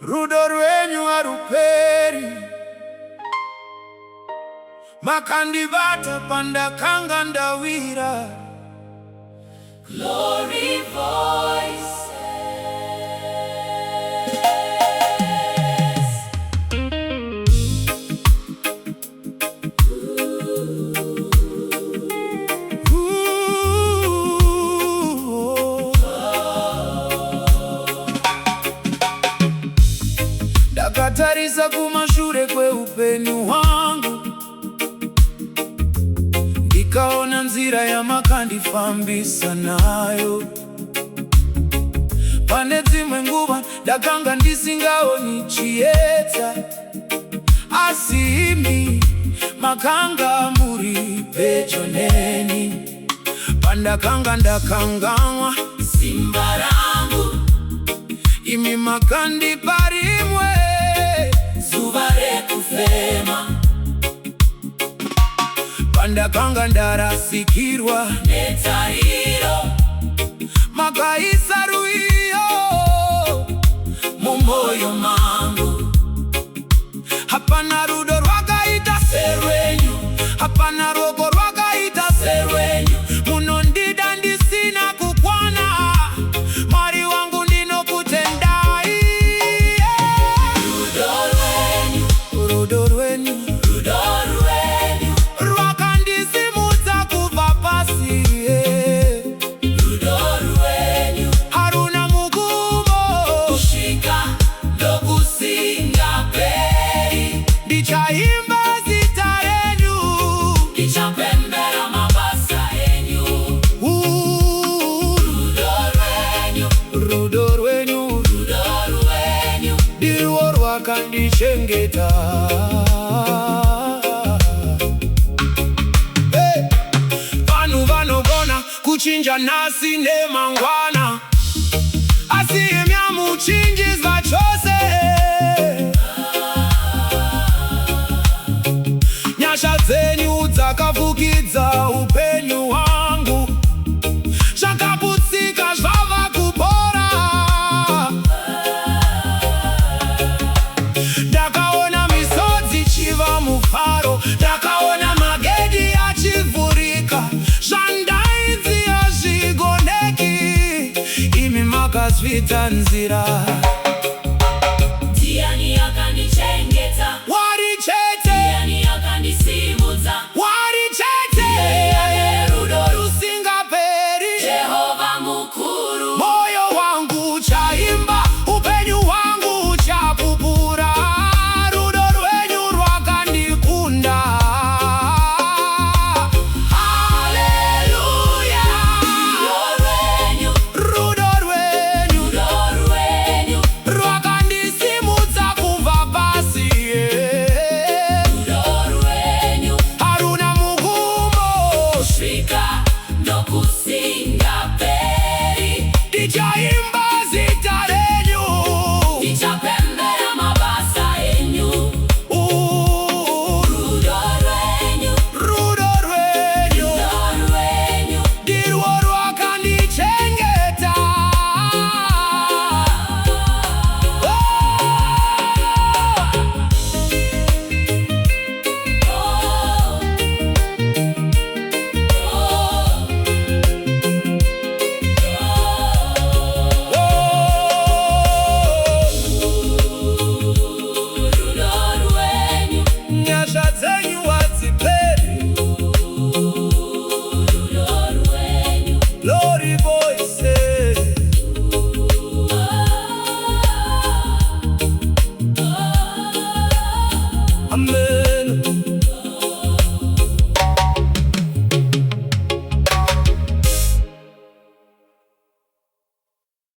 Rudo Rwenyu aruperi makandibata panda kanga ndawira. Glory voices. Dakatarisa kumashure kwe upenyu wangu, ndikaona nzira ya makandifambisa nayo. Pane dzimwe nguva ndakanga ndisingaoni chiedza, asi imi makanga muri pedyo neni. Pandakanga ndakanganwa simba rangu, imi makandipa rimwe zuva rekufema. Pandakanga ndarasikirwa netariro, makaisa ruiyo mumoyo mangu. Hapana rudo rwakaita serwenyu, hapana rogo rwakaita serwenyu. Munondida ndisina kukwana, Mwari wangu ndinokutendai. Rudo rwenyu, Rudo rwenyu, Rudo rwenyu, rwakandisimudza kubva pasi. Rudo rwenyu, Haruna mugumo kusvika ndokusinga peri. ndichaimba zita renyu, Ndichapembera mabasa enyu. Rudo rwenyu, Rudo rwenyu, Rudo rwenyu, ndirwo rwakandichengeta. Vanhu vanogona kuchinja nhasi nemangwana, asi imi hamuchinjizwa chose. Nyasha dzenyu dzakafukidza upenyu hwangu, zvakaputsika zvava kupora. Ndakaona misodzi chiva mufaro, ndakaona magedhi achivhurika. Zvandaidziya zvigoneki, imi makazvidza nzira. Ndiani akandichengeta, Mwari chete, ndiani akandisimudza, Mwari chete, ane rudo rusingaperi. Jehovah mukuru. Moyo wangu uchaimba, upenyu wangu uchapupura. Rudo rwenyu rwakandikunda. Hallelujah. Rudo rwenyu, Rudo rwenyu, rwakandisimudza kubva pasi. Rudo rwenyu, Haruna mugumo kusvika ndokusinga peri. ndichaimba zita renyu. Ndichapembera mabasa enyu. Rudo rwenyu, Rudo rwenyu, Rudo rwenyu, ndirwo rwakandichengeta. Rudo rwenyu, Nyasha dzenyu hadziperi. Rudo rwenyu, Glory voice.